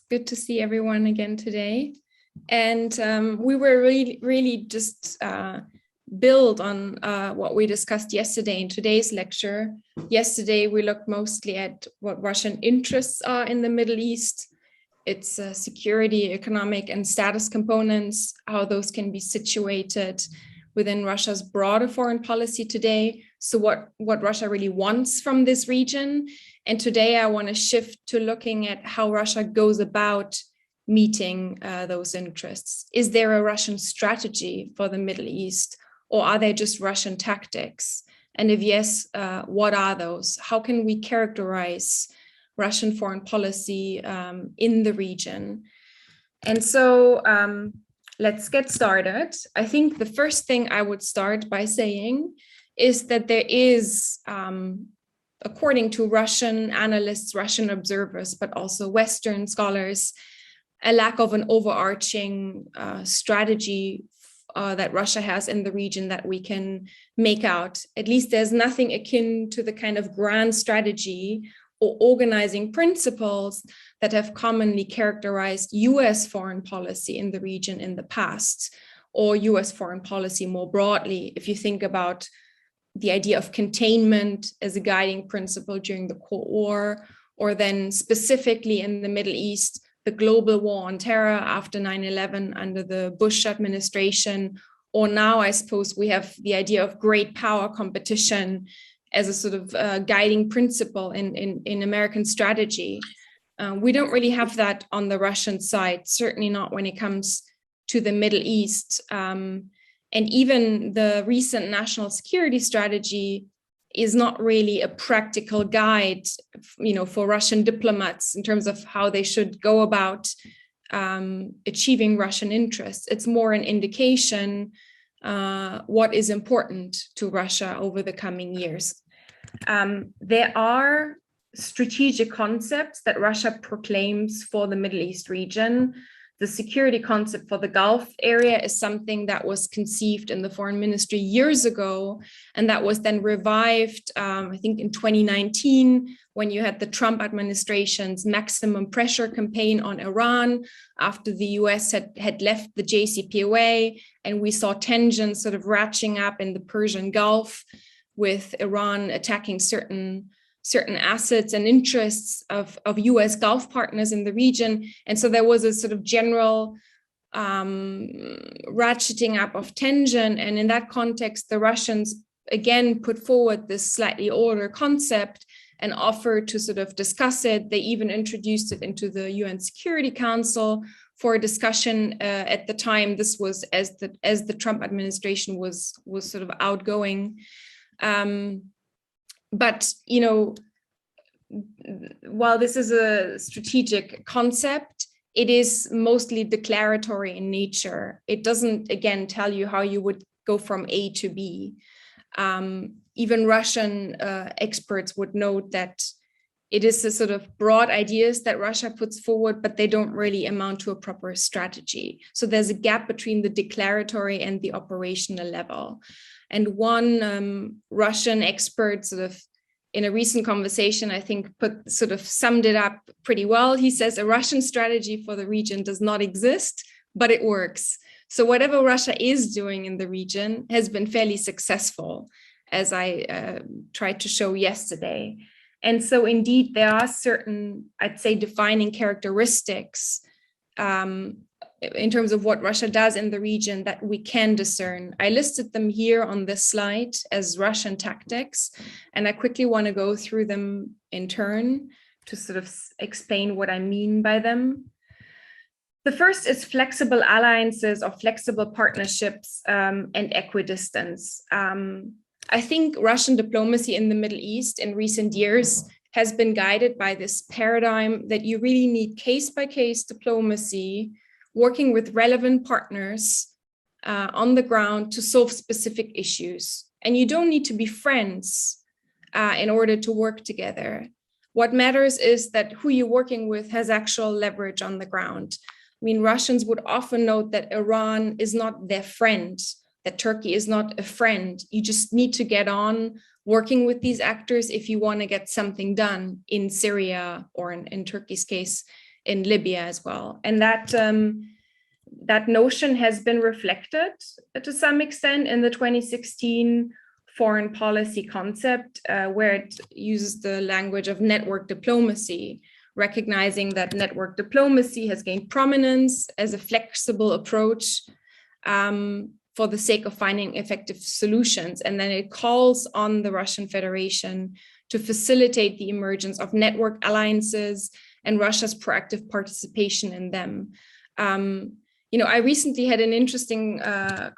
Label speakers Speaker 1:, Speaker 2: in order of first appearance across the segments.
Speaker 1: Good to see everyone again today. And we were really just build on what we discussed yesterday in today's lecture. Yesterday, we looked mostly at what Russian interests are in the Middle East, its security, economic, and status components, how those can be situated within Russia's broader foreign policy today. So what Russia really wants from this region. And today I want to shift to looking at how Russia goes about meeting those interests. Is there a Russian strategy for the Middle East, or are they just Russian tactics? And if yes, what are those? How can we characterize Russian foreign policy in the region? And so let's get started. I think the first thing I would start by saying is that there is, according to Russian analysts, Russian observers, but also Western scholars, a lack of an overarching strategy that Russia has in the region that we can make out. At least there's nothing akin to the kind of grand strategy or organizing principles that have commonly characterized US foreign policy in the region in the past, or US foreign policy more broadly. If you think about the idea of containment as a guiding principle during the Cold War, or then specifically in the Middle East, the global war on terror after 9/11 under the Bush administration, or now I suppose we have the idea of great power competition as a sort of guiding principle in American strategy. We don't really have that on the Russian side, certainly not when it comes to the Middle East. And even the recent national security strategy is not really a practical guide, for Russian diplomats in terms of how they should go about achieving Russian interests. It's more an indication what is important to Russia over the coming years. There are strategic concepts that Russia proclaims for the Middle East region. The security concept for the Gulf area is something that was conceived in the foreign ministry years ago, and that was then revived, I think in 2019, when you had the Trump administration's maximum pressure campaign on Iran after the US had left the JCPOA, and we saw tensions sort of ratcheting up in the Persian Gulf with Iran attacking certain assets and interests of US Gulf partners in the region. And so there was a sort of general ratcheting up of tension. And in that context, the Russians again put forward this slightly older concept and offered to sort of discuss it. They even introduced it into the UN Security Council for a discussion. At the time, this was as the Trump administration was sort of outgoing. But, while this is a strategic concept, it is mostly declaratory in nature. It doesn't, again, tell you how you would go from A to B. Even Russian experts would note that it is the sort of broad ideas that Russia puts forward, but they don't really amount to a proper strategy. So there's a gap between the declaratory and the operational level. And one Russian expert sort of in a recent conversation, I think sort of summed it up pretty well. He says a Russian strategy for the region does not exist, but it works. So whatever Russia is doing in the region has been fairly successful, as I tried to show yesterday. And so indeed, there are certain, I'd say, defining characteristics in terms of what Russia does in the region that we can discern. I listed them here on this slide as Russian tactics, and I quickly want to go through them in turn to sort of explain what I mean by them. The first is flexible alliances or flexible partnerships and equidistance. I think Russian diplomacy in the Middle East in recent years has been guided by this paradigm that you really need case-by-case diplomacy, working with relevant partners on the ground to solve specific issues. And you don't need to be friends in order to work together. What matters is that who you're working with has actual leverage on the ground. I mean, Russians would often note that Iran is not their friend, that Turkey is not a friend. You just need to get on working with these actors if you want to get something done in Syria, or in Turkey's case, in Libya as well. And that notion has been reflected to some extent in the 2016 foreign policy concept, where it uses the language of network diplomacy, recognizing that network diplomacy has gained prominence as a flexible approach for the sake of finding effective solutions. And then it calls on the Russian Federation to facilitate the emergence of network alliances and Russia's proactive participation in them. I recently had an interesting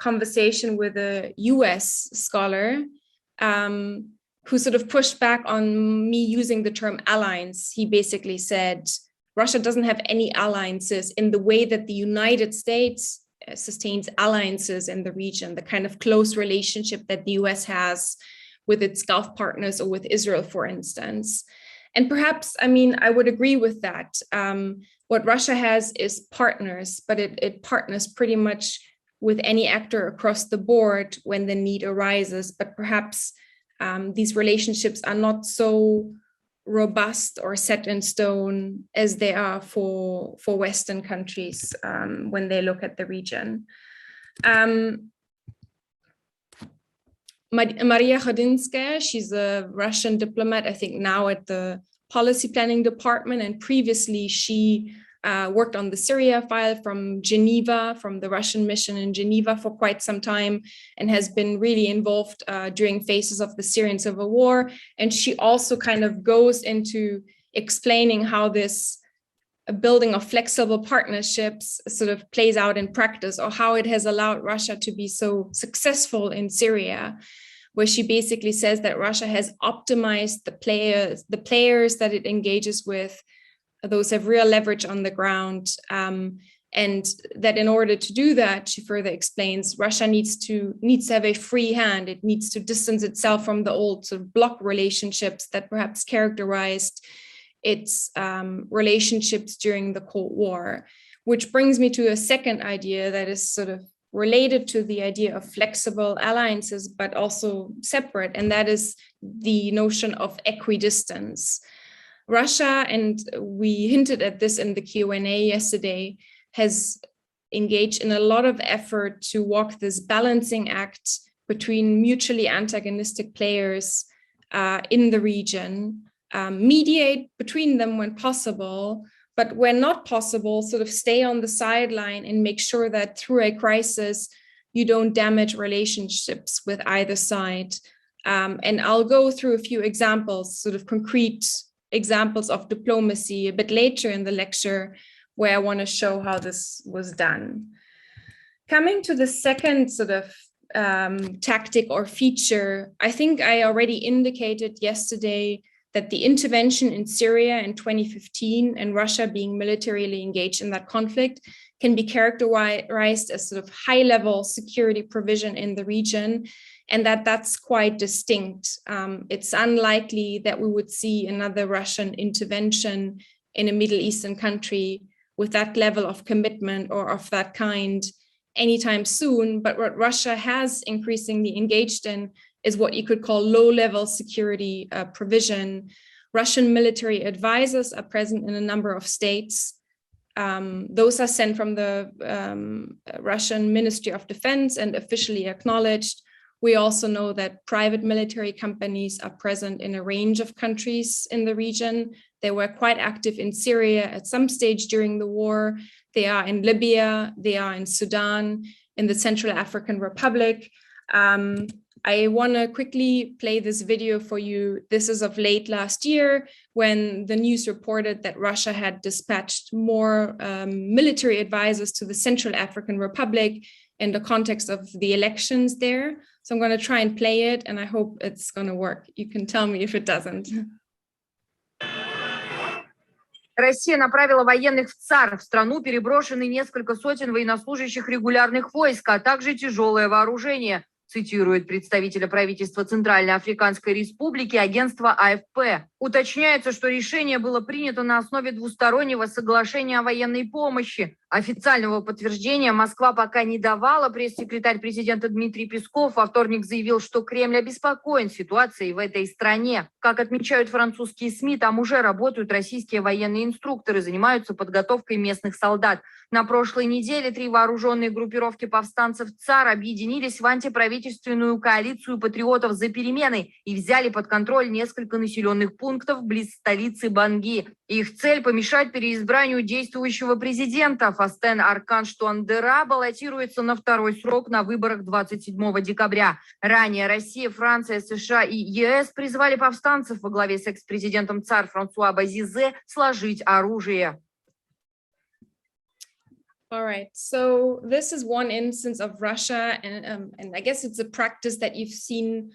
Speaker 1: conversation with a US scholar who sort of pushed back on me using the term alliance. He basically said, Russia doesn't have any alliances in the way that the United States sustains alliances in the region, the kind of close relationship that the US has with its Gulf partners or with Israel, for instance. And perhaps, I would agree with that. What Russia has is partners, but it partners pretty much with any actor across the board when the need arises. But perhaps these relationships are not so robust or set in stone as they are for Western countries when they look at the region. Maria Khodinskaya, she's a Russian diplomat, I think now at the Policy Planning Department, and previously she worked on the Syria file from Geneva, from the Russian mission in Geneva for quite some time, and has been really involved during phases of the Syrian civil war. And she also kind of goes into explaining how this building of flexible partnerships sort of plays out in practice, or how it has allowed Russia to be so successful in Syria, where she basically says that Russia has optimized the players that it engages with. Those have real leverage on the ground, and that in order to do that, she further explains, Russia needs to have a free hand. It needs to distance itself from the old sort of bloc relationships that perhaps characterized its relationships during the Cold War, which brings me to a second idea that is sort of related to the idea of flexible alliances, but also separate, and that is the notion of equidistance. Russia, and we hinted at this in the Q&A yesterday, has engaged in a lot of effort to walk this balancing act between mutually antagonistic players in the region, mediate between them when possible, but when not possible, sort of stay on the sideline and make sure that through a crisis, you don't damage relationships with either side. And I'll go through a few examples, sort of concrete examples of diplomacy a bit later in the lecture, where I want to show how this was done. Coming to the second sort of tactic or feature, I think I already indicated yesterday that the intervention in Syria in 2015 and Russia being militarily engaged in that conflict can be characterized as sort of high-level security provision in the region, and that's quite distinct. It's unlikely that we would see another Russian intervention in a Middle Eastern country with that level of commitment or of that kind anytime soon. But what Russia has increasingly engaged in is what you could call low-level security provision. Russian military advisors are present in a number of states. Those are sent from the Russian Ministry of Defense and officially acknowledged. We also know that private military companies are present in a range of countries in the region. They were quite active in Syria at some stage during the war. They are in Libya, they are in Sudan, in the Central African Republic. I want to quickly play this video for you. This is of late last year, when the news reported that Russia had dispatched more military advisors to the Central African Republic in the context of the elections there. So I'm going to try and play it, and I hope it's going to work. You can tell me if it doesn't.
Speaker 2: Россия направила военных в ЦАР. В страну переброшены несколько сотен военнослужащих регулярных войск, а также тяжелое вооружение, цитирует представителя правительства Центральной Африканской Республики агентство АФП. Уточняется, что решение было принято на основе двустороннего соглашения о военной помощи. Официального подтверждения Москва пока не давала. Пресс-секретарь президента Дмитрий Песков во вторник заявил, что Кремль обеспокоен ситуацией в этой стране. Как отмечают французские СМИ, там уже работают российские военные инструкторы, занимаются подготовкой местных солдат. На прошлой неделе 3 вооруженные группировки повстанцев ЦАР объединились в антиправительственную коалицию патриотов за перемены и взяли под контроль несколько населенных пунктов близ столицы Банги. Их цель – помешать переизбранию действующего президента. Фастен Арканш Туандера баллотируется на второй срок на выборах 27 декабря. Ранее Россия, Франция, США и ЕС призвали повстанцев во главе с экс-президентом ЦАР Франсуа Бозизе сложить оружие.
Speaker 1: All right, so this is one instance of Russia, and I guess it's a practice that you've seen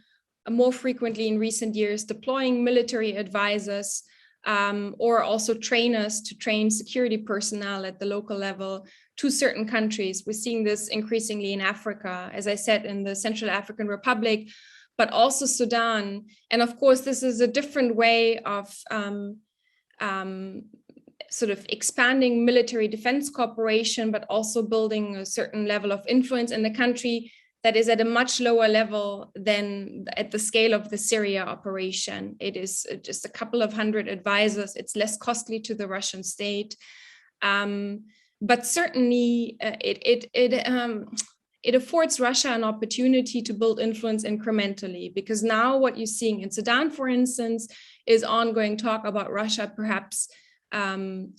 Speaker 1: more frequently in recent years, deploying military advisors or also trainers to train security personnel at the local level to certain countries. We're seeing this increasingly in Africa, as I said, in the Central African Republic, but also Sudan. And of course, this is a different way of sort of expanding military defense cooperation, but also building a certain level of influence in the country that is at a much lower level than at the scale of the Syria operation. It is just a couple of hundred advisors. It's less costly to the Russian state. But certainly it affords Russia an opportunity to build influence incrementally, because now what you're seeing in Sudan, for instance, is ongoing talk about Russia perhaps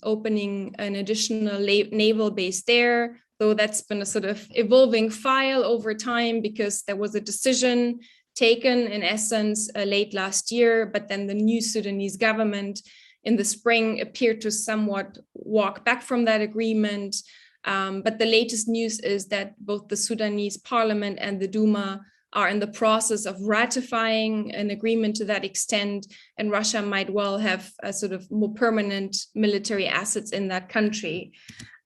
Speaker 1: opening an additional naval base there, though that's been a sort of evolving file over time because there was a decision taken in essence late last year, but then the new Sudanese government in the spring appeared to somewhat walk back from that agreement. But the latest news is that both the Sudanese parliament and the Duma are in the process of ratifying an agreement to that extent, and Russia might well have a sort of more permanent military assets in that country.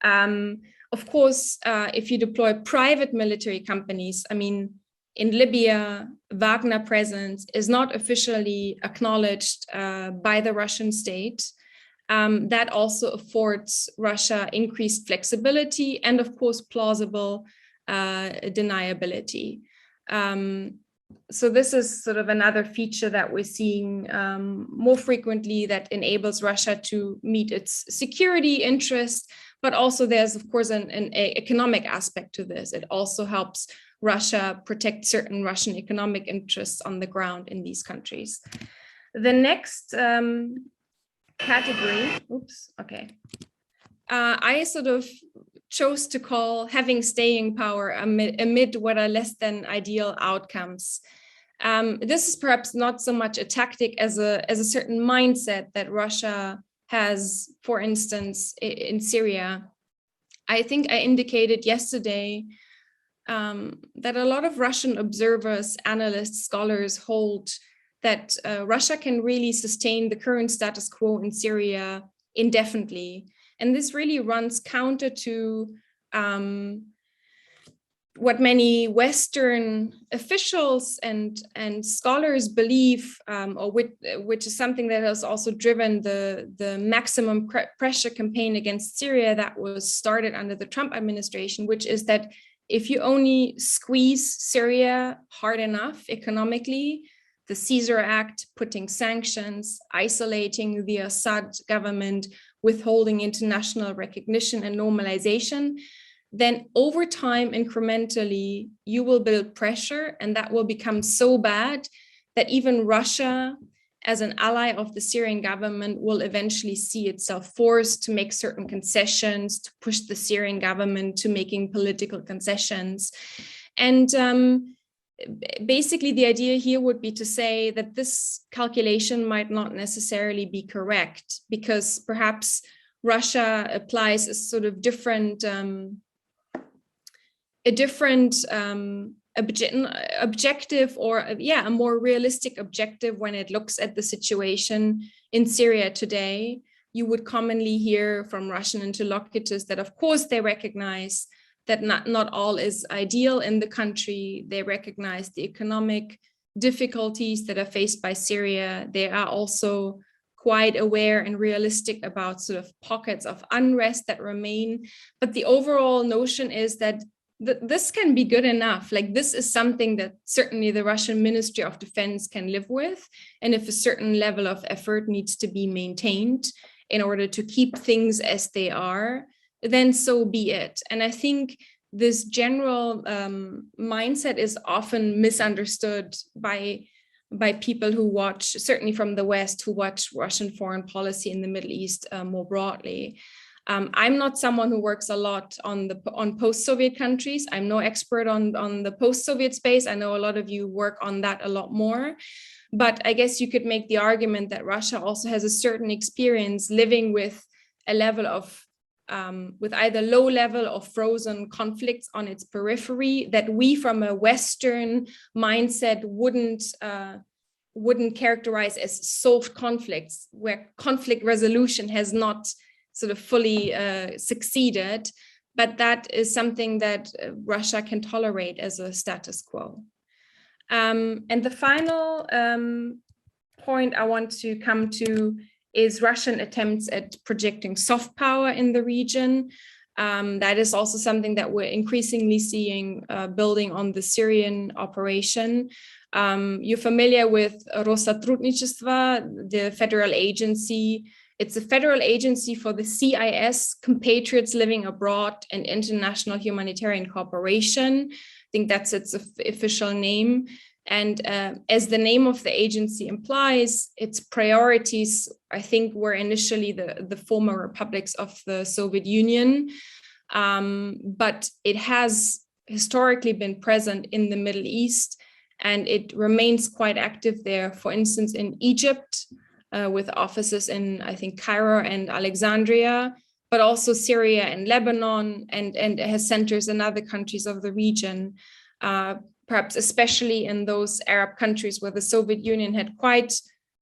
Speaker 1: Of course, if you deploy private military companies, I mean, in Libya, Wagner presence is not officially acknowledged by the Russian state. That also affords Russia increased flexibility and, of course, plausible deniability. So this is sort of another feature that we're seeing more frequently that enables Russia to meet its security interests, but also there's, of course, an economic aspect to this. It also helps Russia protect certain Russian economic interests on the ground in these countries. The next category, I sort of chose to call having staying power amid what are less than ideal outcomes. This is perhaps not so much a tactic as a certain mindset that Russia has, for instance, in Syria. I think I indicated yesterday that a lot of Russian observers, analysts, scholars hold that Russia can really sustain the current status quo in Syria indefinitely. And this really runs counter to what many Western officials and scholars believe, which is something that has also driven the maximum pressure campaign against Syria that was started under the Trump administration, which is that if you only squeeze Syria hard enough economically, the Caesar Act, putting sanctions, isolating the Assad government, withholding international recognition and normalization, then over time, incrementally, you will build pressure, and that will become so bad that even Russia, as an ally of the Syrian government, will eventually see itself forced to make certain concessions, to push the Syrian government to making political concessions. And basically, the idea here would be to say that this calculation might not necessarily be correct, because perhaps Russia applies a sort of different objective, or a more realistic objective when it looks at the situation in Syria today. You would commonly hear from Russian interlocutors that, of course, they recognize that not all is ideal in the country. They recognize the economic difficulties that are faced by Syria. They are also quite aware and realistic about sort of pockets of unrest that remain. But the overall notion is that this can be good enough. Like, this is something that certainly the Russian Ministry of Defense can live with. And if a certain level of effort needs to be maintained in order to keep things as they are, then so be it. And I think this general mindset is often misunderstood by people who watch, certainly from the West, who watch Russian foreign policy in the Middle East more broadly. I'm not someone who works a lot on post-Soviet countries. I'm no expert on the post-Soviet space. I know a lot of you work on that a lot more. But I guess you could make the argument that Russia also has a certain experience living with a level of, with either low level or frozen conflicts on its periphery that we from a Western mindset wouldn't characterize as solved conflicts, where conflict resolution has not sort of fully succeeded, but that is something that Russia can tolerate as a status quo. And the final point I want to come to is Russian attempts at projecting soft power in the region. That is also something that we're increasingly seeing building on the Syrian operation. You're familiar with Rosatrudnichestvo, the federal agency. It's a federal agency for the CIS, compatriots living abroad, and international humanitarian cooperation. I think that's its official name. And as the name of the agency implies, its priorities, I think, were initially the former republics of the Soviet Union. But it has historically been present in the Middle East, and it remains quite active there. For instance, in Egypt, with offices in, I think, Cairo and Alexandria, but also Syria and Lebanon, and it has centers in other countries of the region, perhaps especially in those Arab countries where the Soviet Union had quite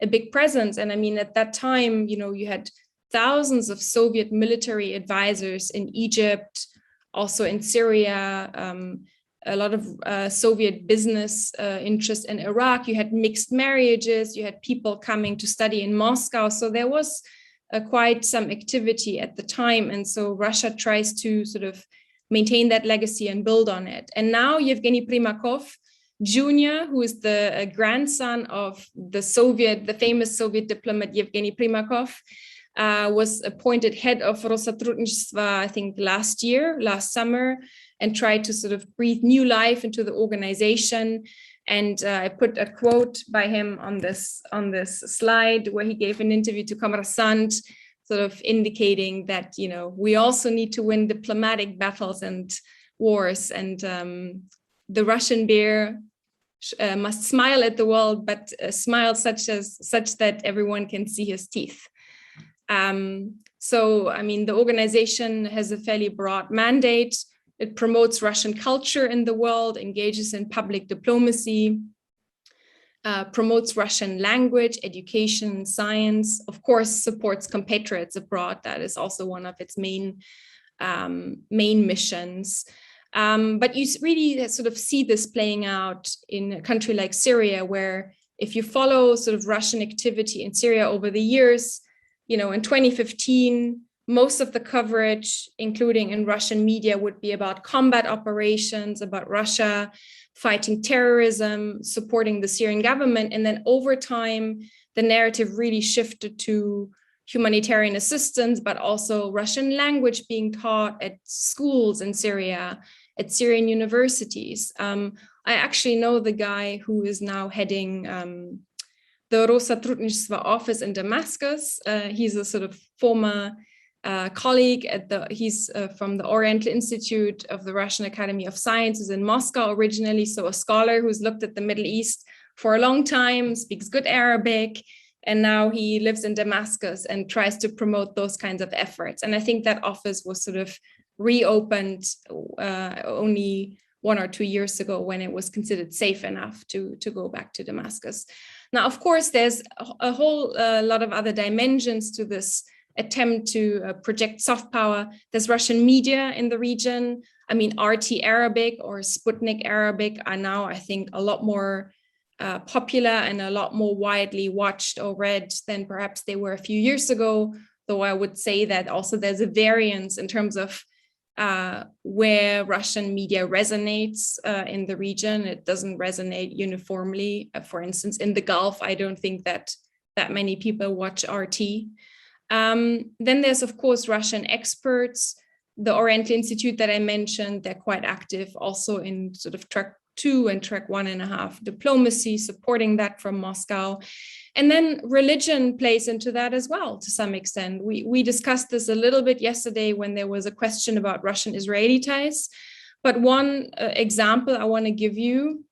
Speaker 1: a big presence. And I mean, at that time, you had thousands of Soviet military advisors in Egypt, also in Syria, a lot of Soviet business interest in Iraq. You had mixed marriages, you had people coming to study in Moscow. So there was quite some activity at the time. And so Russia tries to sort of maintain that legacy and build on it. And now Yevgeny Primakov Jr., who is the grandson of the famous Soviet diplomat Yevgeny Primakov, was appointed head of Rosatrudnichestvo, I think last summer, and tried to sort of breathe new life into the organization. And I put a quote by him on this slide where he gave an interview to Kommersant, sort of indicating that, we also need to win diplomatic battles and wars. And the Russian bear must smile at the world, but smile such that everyone can see his teeth. So, I mean, the organization has a fairly broad mandate. It promotes Russian culture in the world, engages in public diplomacy, promotes Russian language, education, science, of course, supports compatriots abroad. That is also one of its main missions. But you really sort of see this playing out in a country like Syria, where if you follow sort of Russian activity in Syria over the years, in 2015, most of the coverage, including in Russian media, would be about combat operations, about Russia fighting terrorism, supporting the Syrian government. And then over time, the narrative really shifted to humanitarian assistance, but also Russian language being taught at schools in Syria, at Syrian universities. I actually know the guy who is now heading the Rosatrudnichestvo office in Damascus. He's a sort of former colleague he's from the Oriental Institute of the Russian Academy of Sciences in Moscow originally, so a scholar who's looked at the Middle East for a long time, speaks good Arabic, and now he lives in Damascus and tries to promote those kinds of efforts. And I think that office was sort of reopened only 1 or 2 years ago when it was considered safe enough to go back to Damascus. Now, of course, there's a whole lot of other dimensions to this attempt to project soft power. There's Russian media in the region. I mean, RT Arabic or Sputnik Arabic are now, I think, a lot more popular and a lot more widely watched or read than perhaps they were a few years ago. Though I would say that also there's a variance in terms of where Russian media resonates in the region. It doesn't resonate uniformly. For instance, in the Gulf, I don't think that many people watch RT. Then there's, of course, Russian experts. The Oriental Institute that I mentioned, they're quite active also in sort of track 2 and track 1.5 diplomacy, supporting that from Moscow. And then religion plays into that as well, to some extent. We discussed this a little bit yesterday when there was a question about Russian-Israeli ties. But one example I want to give you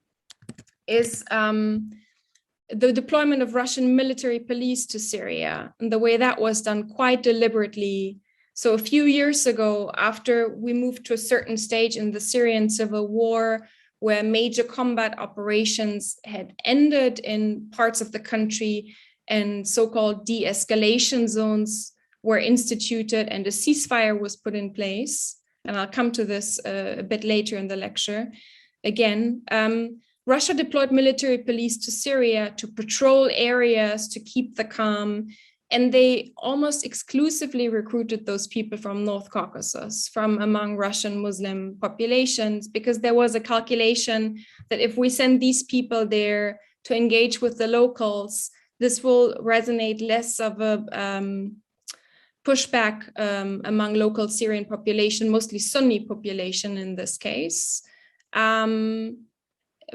Speaker 1: is the deployment of Russian military police to Syria, and the way that was done quite deliberately. So a few years ago, after we moved to a certain stage in the Syrian civil war, where major combat operations had ended in parts of the country and so-called de-escalation zones were instituted and a ceasefire was put in place. And I'll come to this a bit later in the lecture. Again, Russia deployed military police to Syria to patrol areas, to keep the calm. And they almost exclusively recruited those people from North Caucasus, from among Russian Muslim populations, because there was a calculation that if we send these people there to engage with the locals, this will resonate less of a pushback among local Syrian population, mostly Sunni population in this case,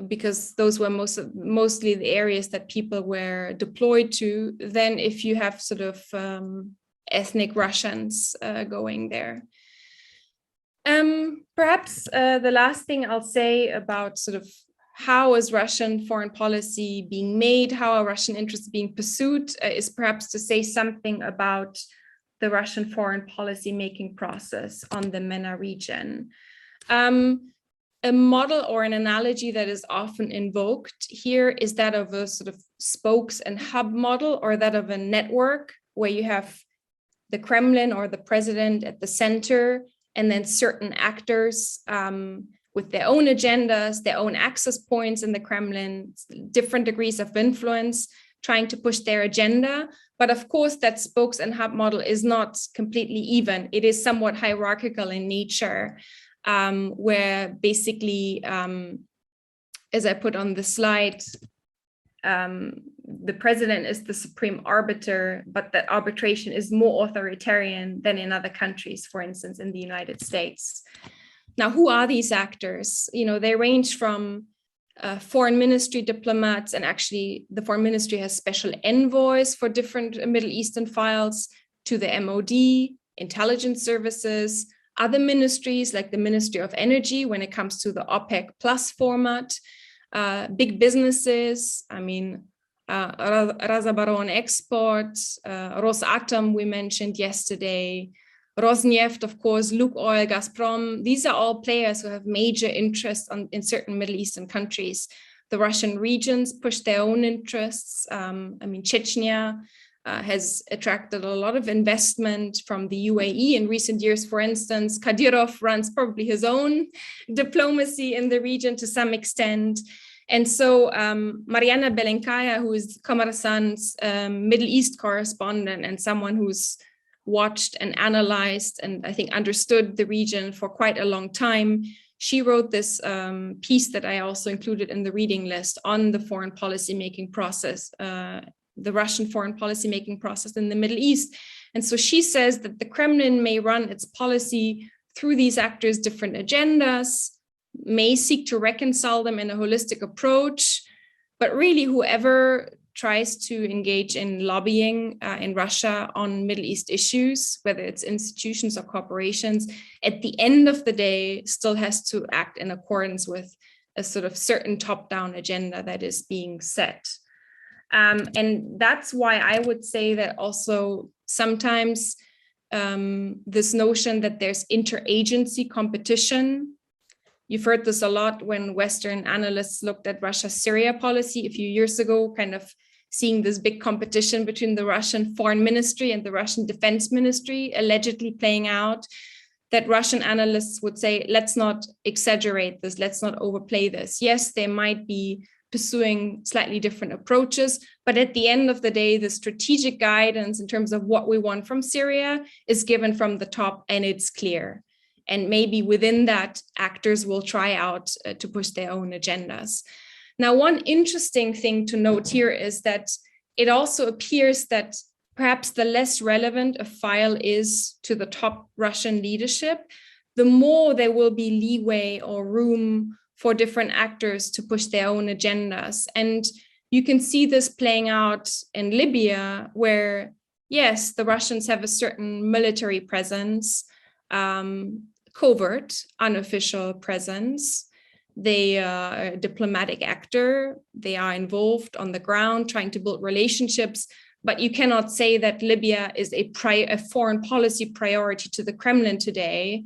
Speaker 1: because those were mostly the areas that people were deployed to, than if you have sort of ethnic Russians going there. Perhaps the last thing I'll say about sort of how is Russian foreign policy being made, how are Russian interests being pursued, is perhaps to say something about the Russian foreign policy making process on the MENA region. A model or an analogy that is often invoked here is that of a sort of spokes and hub model, or that of a network where you have the Kremlin or the president at the center, and then certain actors with their own agendas, their own access points in the Kremlin, different degrees of influence, trying to push their agenda. But of course, that spokes and hub model is not completely even. It is somewhat hierarchical in nature. Where basically, as I put on the slide, the president is the supreme arbiter, but that arbitration is more authoritarian than in other countries, for instance, in the United States. Now, who are these actors? You know, they range from foreign ministry diplomats, and actually the foreign ministry has special envoys for different Middle Eastern files, to the MOD, intelligence services, other ministries like the Ministry of Energy when it comes to the OPEC plus format, big businesses, I mean, Razabaron Export, Rosatom we mentioned yesterday, Rosneft, of course, Lukoil, Gazprom. These are all players who have major interest in certain Middle Eastern countries. The Russian regions push their own interests. I mean, Chechnya has attracted a lot of investment from the UAE in recent years. For instance, Kadyrov runs probably his own diplomacy in the region to some extent. And so Mariana Belenkaya, who is Kommersant's Middle East correspondent and someone who's watched and analyzed and I think understood the region for quite a long time, she wrote this piece that I also included in the reading list on the foreign policy making process, the Russian foreign policy making process in the Middle East. And so she says that the Kremlin may run its policy through these actors' different agendas, may seek to reconcile them in a holistic approach, but really whoever tries to engage in lobbying in Russia on Middle East issues, whether it's institutions or corporations, at the end of the day still has to act in accordance with a sort of certain top-down agenda that is being set. And that's why I would say that also sometimes this notion that there's interagency competition, you've heard this a lot when Western analysts looked at Russia-Syria policy a few years ago, kind of seeing this big competition between the Russian foreign ministry and the Russian defense ministry allegedly playing out, that Russian analysts would say, let's not exaggerate this, let's not overplay this. Yes, there might be pursuing slightly different approaches. But at the end of the day, the strategic guidance in terms of what we want from Syria is given from the top, and it's clear. And maybe within that, actors will try out to push their own agendas. Now, one interesting thing to note here is that it also appears that perhaps the less relevant a file is to the top Russian leadership, the more there will be leeway or room for different actors to push their own agendas. And you can see this playing out in Libya, where, yes, the Russians have a certain military presence, covert, unofficial presence. They are a diplomatic actor. They are involved on the ground, trying to build relationships. But you cannot say that Libya is a foreign policy priority to the Kremlin today,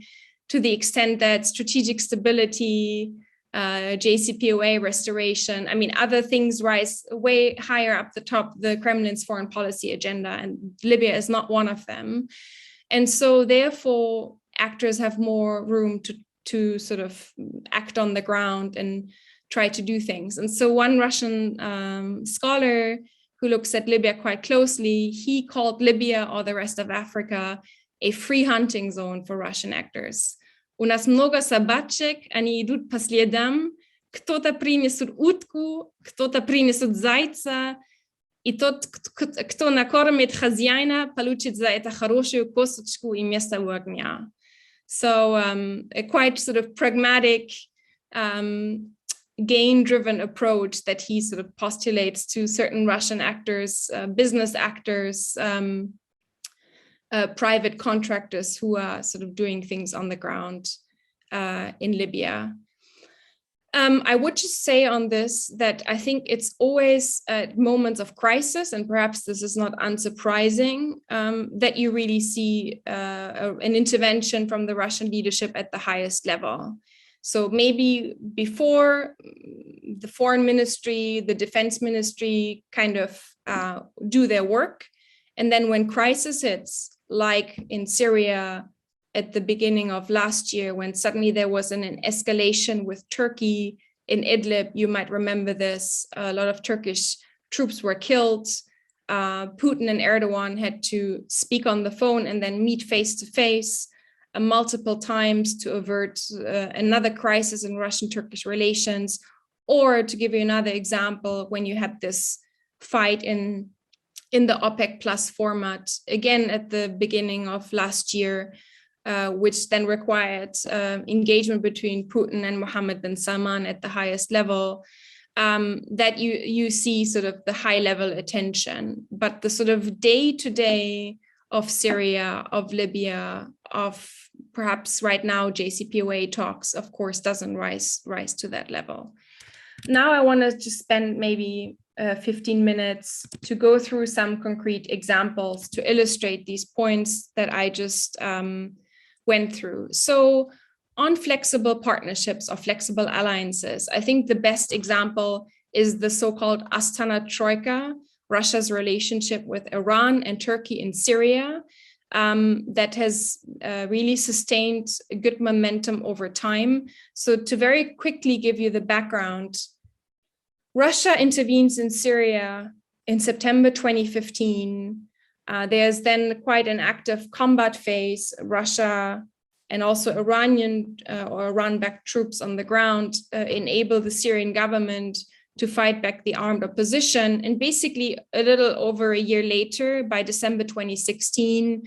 Speaker 1: to the extent that strategic stability, JCPOA restoration, I mean, other things rise way higher up the top, the Kremlin's foreign policy agenda, and Libya is not one of them. And so therefore, actors have more room to sort of act on the ground and try to do things. And so one Russian scholar who looks at Libya quite closely, he called Libya or the rest of Africa a free hunting zone for Russian actors. У нас много собачек, они идут по следам, кто-то принесет утку, кто-то принесет зайца, и тот, кто накормит хозяина, получит за это хорошую косточку и место у огня. So a quite sort of pragmatic, gain-driven approach that he sort of postulates to certain Russian actors, business actors, private contractors who are sort of doing things on the ground in Libya. I would just say on this that I think it's always at moments of crisis, and perhaps this is not unsurprising, that you really see an intervention from the Russian leadership at the highest level. So maybe before the foreign ministry, the defense ministry kind of do their work. And then when crisis hits, like in Syria at the beginning of last year, when suddenly there was an escalation with Turkey in Idlib, you might remember this, a lot of Turkish troops were killed. Putin and Erdogan had to speak on the phone and then meet face to face multiple times to avert another crisis in Russian-Turkish relations. Or to give you another example, when you had this fight in the OPEC plus format, again at the beginning of last year, which then required engagement between Putin and Mohammed bin Salman at the highest level, that you see sort of the high level attention. But the sort of day-to-day of Syria, of Libya, of perhaps right now JCPOA talks, of course, doesn't rise to that level. Now I want to just spend maybe 15 minutes to go through some concrete examples to illustrate these points that I just went through. So on flexible partnerships or flexible alliances, I think the best example is the so-called Astana Troika, Russia's relationship with Iran and Turkey in Syria, that has really sustained good momentum over time. So to very quickly give you the background, Russia intervenes in Syria in September 2015. There's then quite an active combat phase. Russia and also Iranian or Iran-backed troops on the ground enable the Syrian government to fight back the armed opposition. And basically a little over a year later, by December 2016,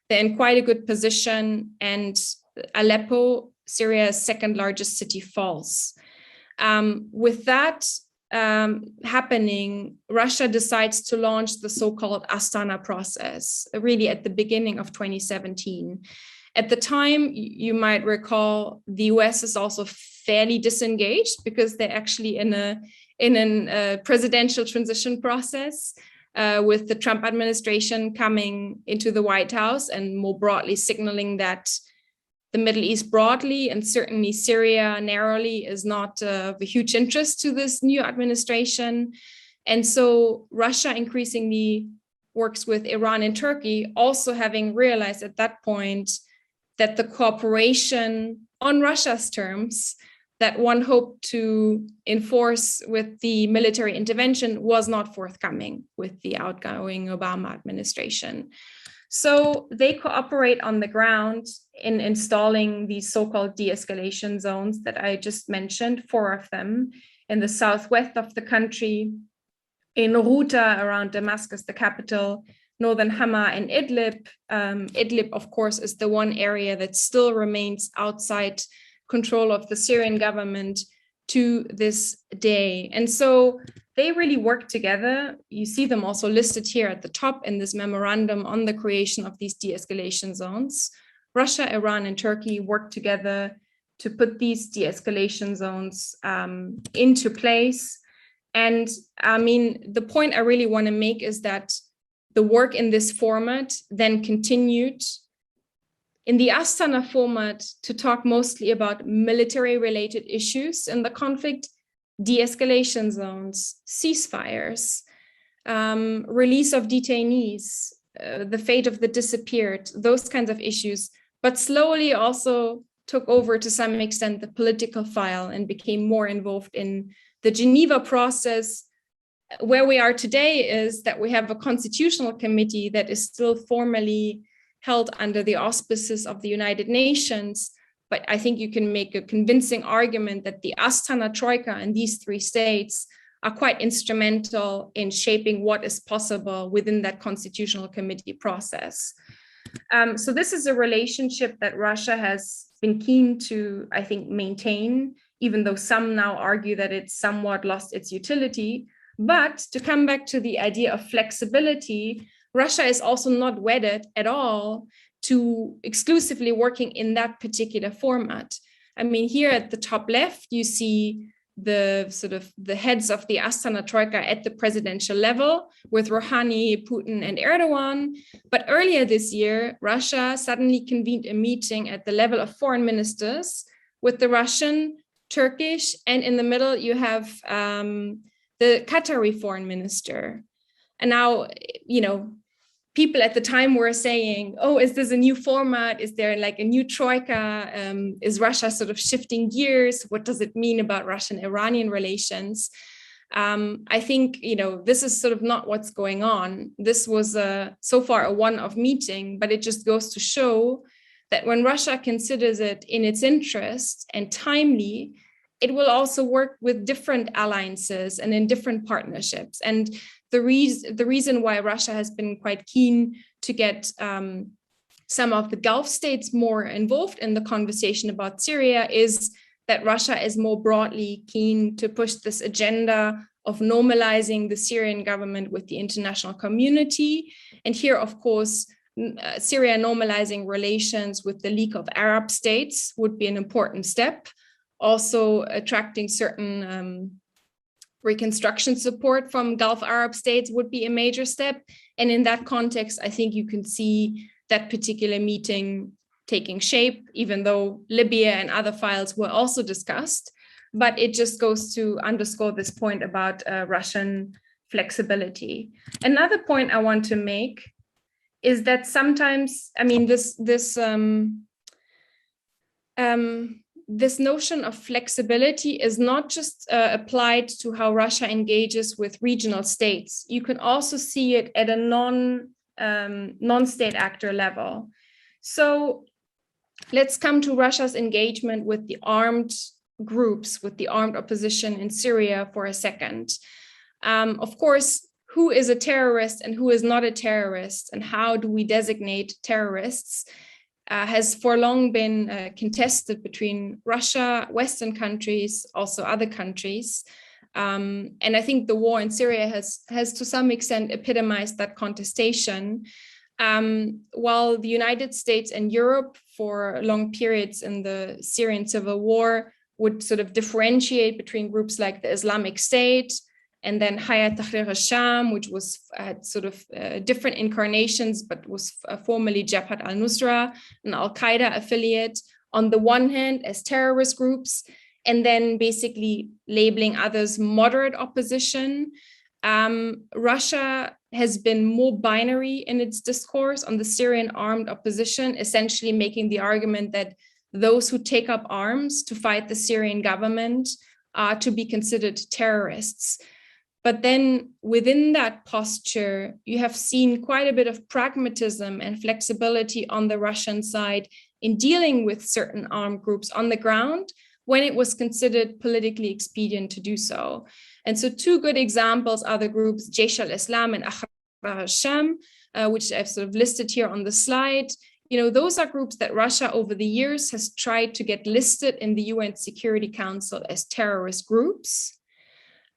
Speaker 1: they're in quite a good position, and Aleppo, Syria's second largest city, falls. With that happening, Russia decides to launch the so-called Astana process, really at the beginning of 2017. At the time, you might recall, the US is also fairly disengaged because they're actually in a presidential transition process with the Trump administration coming into the White House and more broadly signaling that the Middle East broadly and certainly Syria narrowly is not of a huge interest to this new administration. And so Russia increasingly works with Iran and Turkey, also having realized at that point that the cooperation on Russia's terms that one hoped to enforce with the military intervention was not forthcoming with the outgoing Obama administration. So they cooperate on the ground in installing these so-called de-escalation zones that I just mentioned, 4 of them in the southwest of the country, in Ghouta around Damascus, the capital, northern Hama and Idlib. Idlib, of course, is the one area that still remains outside control of the Syrian government to this day. And so they really work together. You see them also listed here at the top in this memorandum on the creation of these de-escalation zones. Russia, Iran, and Turkey work together to put these de-escalation zones into place. And I mean, the point I really want to make is that the work in this format then continued in the Astana format to talk mostly about military-related issues in the conflict, de-escalation zones, ceasefires, release of detainees, the fate of the disappeared, those kinds of issues, but slowly also took over to some extent the political file and became more involved in the Geneva process. Where we are today is that we have a constitutional committee that is still formally held under the auspices of the United Nations. But I think you can make a convincing argument that the Astana Troika and these 3 states are quite instrumental in shaping what is possible within that constitutional committee process. So this is a relationship that Russia has been keen to, I think, maintain, even though some now argue that it's somewhat lost its utility. But to come back to the idea of flexibility, Russia is also not wedded at all to exclusively working in that particular format. I mean, here at the top left, you see the heads of the Astana Troika at the presidential level with Rouhani, Putin, and Erdogan. But earlier this year, Russia suddenly convened a meeting at the level of foreign ministers with the Russian, Turkish, and in the middle, you have the Qatari foreign minister. And now, you know, people at the time were saying, oh, is this a new format? Is there like a new troika? Is Russia sort of shifting gears? What does it mean about Russian-Iranian relations? I think, you know, this is sort of not what's going on. This was so far a one-off meeting, but it just goes to show that when Russia considers it in its interest and timely, it will also work with different alliances and in different partnerships. And the reason why Russia has been quite keen to get some of the Gulf states more involved in the conversation about Syria is that Russia is more broadly keen to push this agenda of normalizing the Syrian government with the international community. And here, of course, Syria normalizing relations with the League of Arab States would be an important step. Also attracting certain reconstruction support from Gulf Arab states would be a major step. And in that context, I think you can see that particular meeting taking shape, even though Libya and other files were also discussed. But it just goes to underscore this point about Russian flexibility. Another point I want to make is that sometimes, I mean, this notion of flexibility is not just applied to how Russia engages with regional states. You can also see it at a non-state actor level. So let's come to Russia's engagement with the armed groups, with the armed opposition in Syria for a second. Of course, who is a terrorist and who is not a terrorist, and how do we designate terrorists, has for long been contested between Russia, Western countries, also other countries. And I think the war in Syria has to some extent epitomized that contestation. While the United States and Europe for long periods in the Syrian civil war would sort of differentiate between groups like the Islamic State and then Hayat Tahrir al-Sham, which was had sort of different incarnations, but was formerly Jabhat al-Nusra, an al-Qaeda affiliate, on the one hand as terrorist groups, and then basically labeling others moderate opposition. Russia has been more binary in its discourse on the Syrian armed opposition, essentially making the argument that those who take up arms to fight the Syrian government are to be considered terrorists. But then within that posture, you have seen quite a bit of pragmatism and flexibility on the Russian side in dealing with certain armed groups on the ground when it was considered politically expedient to do so. And so two good examples are the groups Jaish al-Islam and Ahrar al-Sham, which I've sort of listed here on the slide. You know, those are groups that Russia over the years has tried to get listed in the UN Security Council as terrorist groups.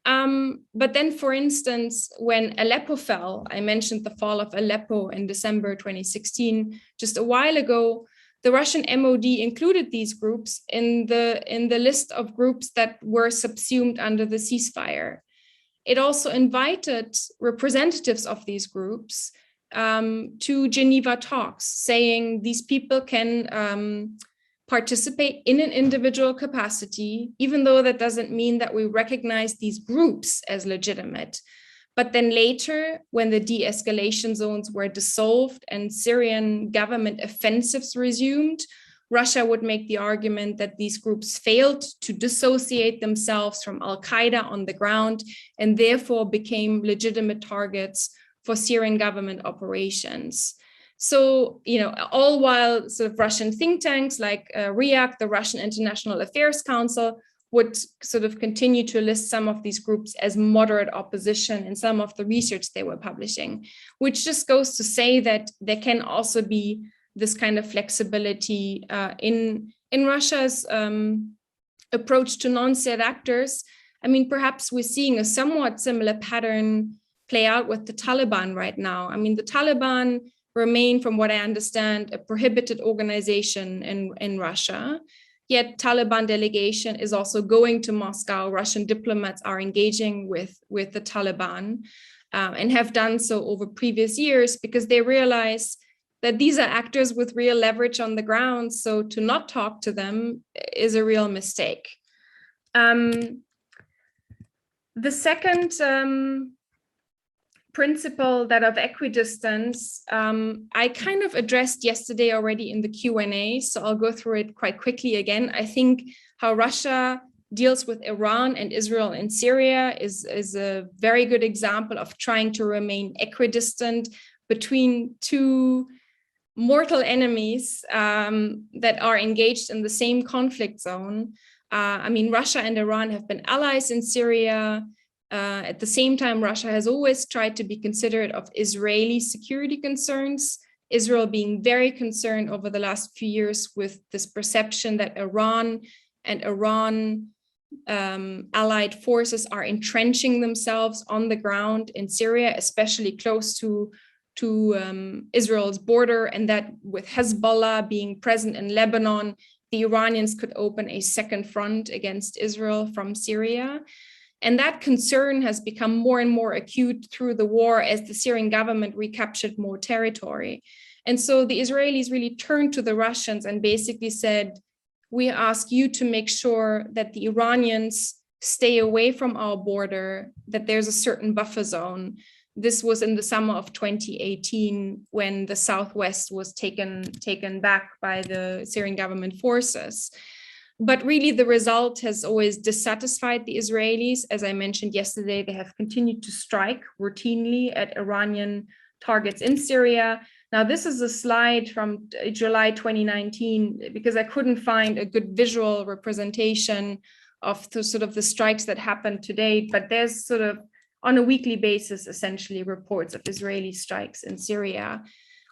Speaker 1: But then, for instance, when Aleppo fell, I mentioned the fall of Aleppo in December 2016, just a while ago, the Russian MOD included these groups in the list of groups that were subsumed under the ceasefire. It also invited representatives of these groups to Geneva talks, saying these people can participate in an individual capacity, even though that doesn't mean that we recognize these groups as legitimate. But then later, when the de-escalation zones were dissolved and Syrian government offensives resumed, Russia would make the argument that these groups failed to dissociate themselves from Al-Qaeda on the ground and therefore became legitimate targets for Syrian government operations. So, you know, all while sort of Russian think tanks like RIAC, the Russian International Affairs Council, would sort of continue to list some of these groups as moderate opposition in some of the research they were publishing, which just goes to say that there can also be this kind of flexibility in Russia's approach to non-state actors. I mean, perhaps we're seeing a somewhat similar pattern play out with the Taliban right now. I mean, the Taliban remain, from what I understand, a prohibited organization in Russia. Yet Taliban delegation is also going to Moscow. Russian diplomats are engaging with the Taliban and have done so over previous years because they realize that these are actors with real leverage on the ground. So to not talk to them is a real mistake. The second principle, that of equidistance, I kind of addressed yesterday already in the Q&A, so I'll go through it quite quickly again. I think how Russia deals with Iran and Israel and Syria is a very good example of trying to remain equidistant between two mortal enemies that are engaged in the same conflict zone. I mean, Russia and Iran have been allies in Syria. At the same time, Russia has always tried to be considerate of Israeli security concerns, Israel being very concerned over the last few years with this perception that Iran and Iran allied forces are entrenching themselves on the ground in Syria, especially close to Israel's border, and that with Hezbollah being present in Lebanon, the Iranians could open a second front against Israel from Syria. And that concern has become more and more acute through the war as the Syrian government recaptured more territory. And so the Israelis really turned to the Russians and basically said, we ask you to make sure that the Iranians stay away from our border, that there's a certain buffer zone. This was in the summer of 2018 when the Southwest was taken back by the Syrian government forces. But really, the result has always dissatisfied the Israelis. As I mentioned yesterday, they have continued to strike routinely at Iranian targets in Syria. Now, this is a slide from July 2019, because I couldn't find a good visual representation of the sort of the strikes that happened to date, but there's sort of on a weekly basis, essentially, reports of Israeli strikes in Syria.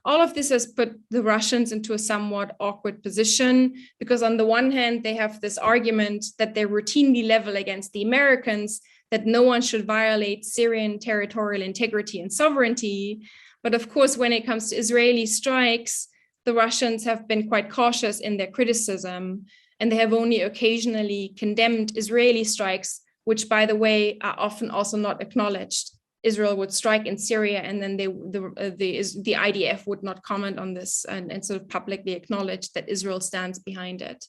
Speaker 1: All of this has put the Russians into a somewhat awkward position because on the one hand, they have this argument that they routinely level against the Americans, that no one should violate Syrian territorial integrity and sovereignty. But of course, when it comes to Israeli strikes, the Russians have been quite cautious in their criticism, and they have only occasionally condemned Israeli strikes, which, by the way, are often also not acknowledged. Israel would strike in Syria, and then the IDF would not comment on this and sort of publicly acknowledge that Israel stands behind it.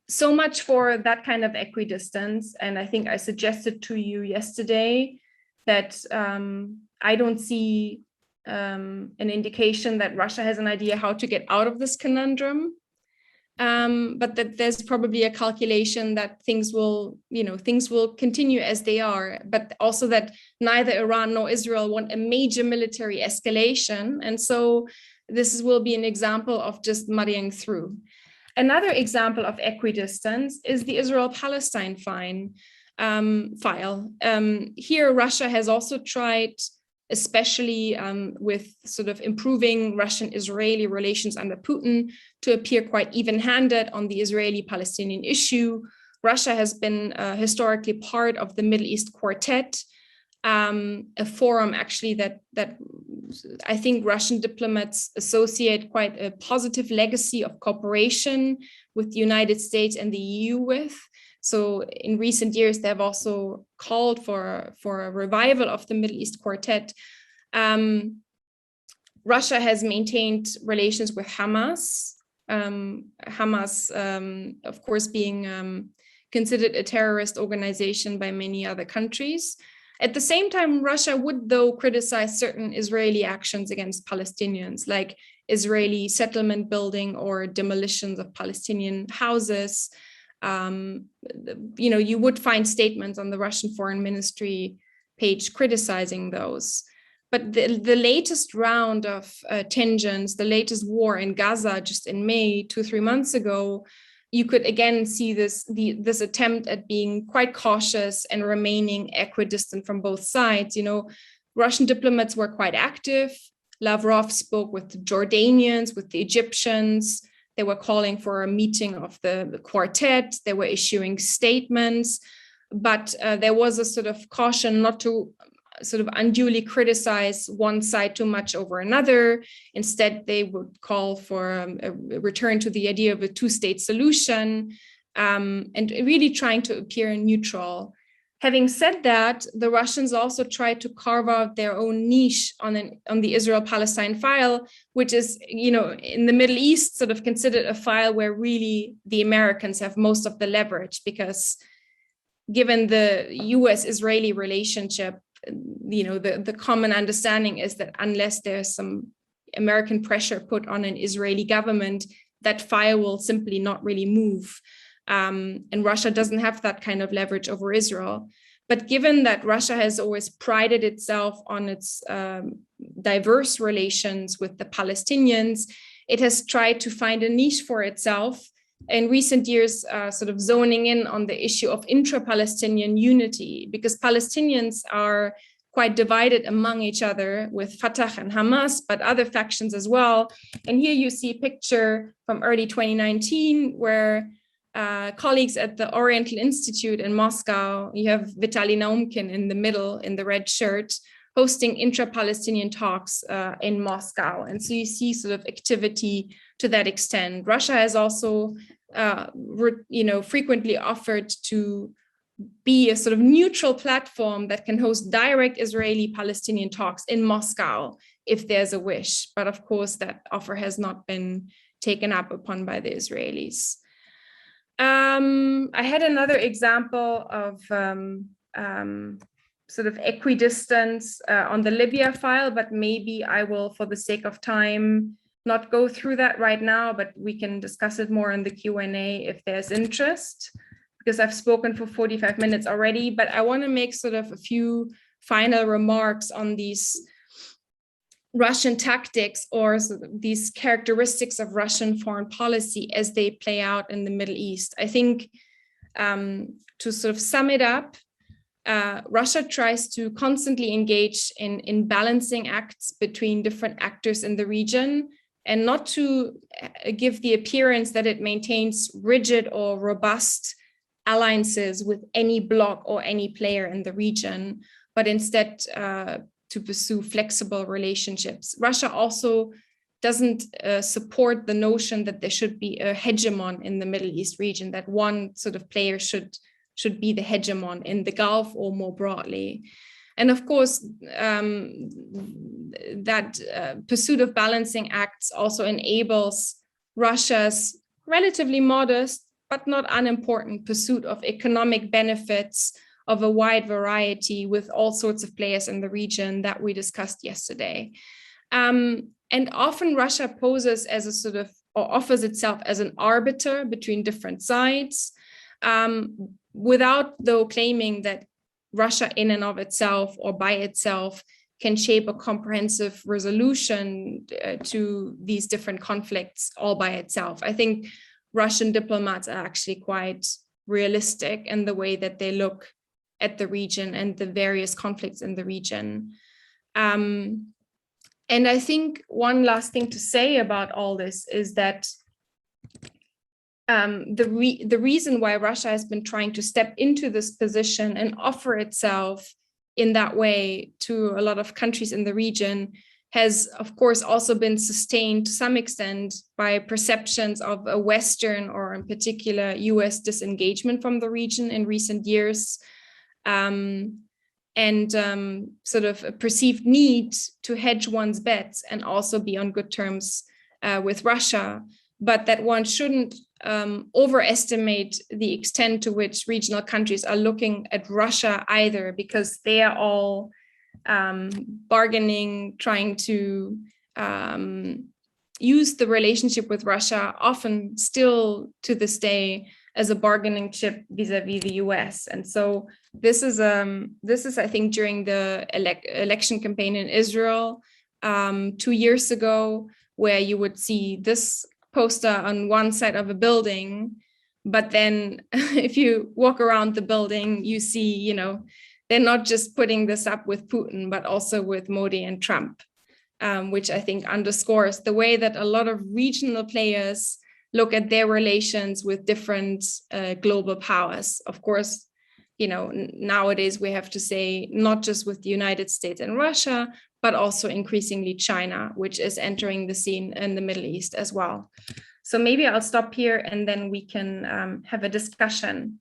Speaker 1: So much for that kind of equidistance. And I think I suggested to you yesterday that I don't see an indication that Russia has an idea how to get out of this conundrum. But that there's probably a calculation that things will continue as they are, but also that neither Iran nor Israel want a major military escalation. And so this will be an example of just muddying through. Another example of equidistance is the Israel-Palestine file. Here, Russia has also tried, especially with sort of improving Russian-Israeli relations under Putin, to appear quite even-handed on the Israeli-Palestinian issue. Russia has been historically part of the Middle East Quartet, a forum actually that I think Russian diplomats associate quite a positive legacy of cooperation with the United States and the EU with. So in recent years, they have also called for a revival of the Middle East Quartet. Russia has maintained relations with Hamas. Hamas, of course, being considered a terrorist organization by many other countries. At the same time, Russia would, though, criticize certain Israeli actions against Palestinians, like Israeli settlement building or demolitions of Palestinian houses. You would find statements on the Russian Foreign Ministry page criticizing those. But the latest round of tensions, the latest war in Gaza just in May, 2-3 months ago, you could again see this attempt at being quite cautious and remaining equidistant from both sides. Russian diplomats were quite active. Lavrov spoke with the Jordanians, with the Egyptians. They were calling for a meeting of the quartet. They were issuing statements, but there was a sort of caution not to sort of unduly criticize one side too much over another. Instead, they would call for a return to the idea of a two-state solution, and really trying to appear neutral. Having said that, the Russians also tried to carve out their own niche on the Israel-Palestine file, which is, in the Middle East, sort of considered a file where really the Americans have most of the leverage, because given the US-Israeli relationship, the common understanding is that unless there's some American pressure put on an Israeli government, that file will simply not really move. And Russia doesn't have that kind of leverage over Israel. But given that Russia has always prided itself on its diverse relations with the Palestinians, it has tried to find a niche for itself in recent years, sort of zoning in on the issue of intra-Palestinian unity, because Palestinians are quite divided among each other with Fatah and Hamas, but other factions as well. And here you see a picture from early 2019 where colleagues at the Oriental Institute in Moscow, you have Vitaly Naumkin in the middle in the red shirt, hosting intra-Palestinian talks in Moscow. And so you see sort of activity to that extent. Russia has also, frequently offered to be a sort of neutral platform that can host direct Israeli-Palestinian talks in Moscow if there's a wish. But of course, that offer has not been taken up upon by the Israelis. I had another example of sort of equidistance on the Libya file, but maybe I will, for the sake of time, not go through that right now, but we can discuss it more in the Q&A if there's interest, because I've spoken for 45 minutes already. But I want to make sort of a few final remarks on these Russian tactics or sort of these characteristics of Russian foreign policy as they play out in the Middle East. I think to sort of sum it up, Russia tries to constantly engage in balancing acts between different actors in the region, and not to give the appearance that it maintains rigid or robust alliances with any bloc or any player in the region, but instead to pursue flexible relationships. Russia also doesn't support the notion that there should be a hegemon in the Middle East region, that one sort of player should be the hegemon in the Gulf or more broadly. And of course, that pursuit of balancing acts also enables Russia's relatively modest, but not unimportant pursuit of economic benefits of a wide variety with all sorts of players in the region that we discussed yesterday. And often Russia poses as a sort of, or offers itself as an arbiter between different sides, without though claiming that Russia in and of itself or by itself can shape a comprehensive resolution to these different conflicts all by itself. I think Russian diplomats are actually quite realistic in the way that they look at the region and the various conflicts in the region. And I think one last thing to say about all this is that the reason why Russia has been trying to step into this position and offer itself in that way to a lot of countries in the region has, of course, also been sustained to some extent by perceptions of a Western, or in particular US, disengagement from the region in recent years, and sort of a perceived need to hedge one's bets and also be on good terms with Russia, but that one shouldn't overestimate the extent to which regional countries are looking at Russia either, because they are all bargaining, trying to use the relationship with Russia, often still to this day, as a bargaining chip vis-a-vis the US. And so this is, I think, during the election campaign in Israel 2 years ago, where you would see this poster on one side of a building, but then if you walk around the building, you see, you know, they're not just putting this up with Putin, but also with Modi and Trump, which I think underscores the way that a lot of regional players look at their relations with different global powers. Of course, you know, nowadays we have to say not just with the United States and Russia, but also increasingly China, which is entering the scene in the Middle East as well. So maybe I'll stop here and then we can have a discussion.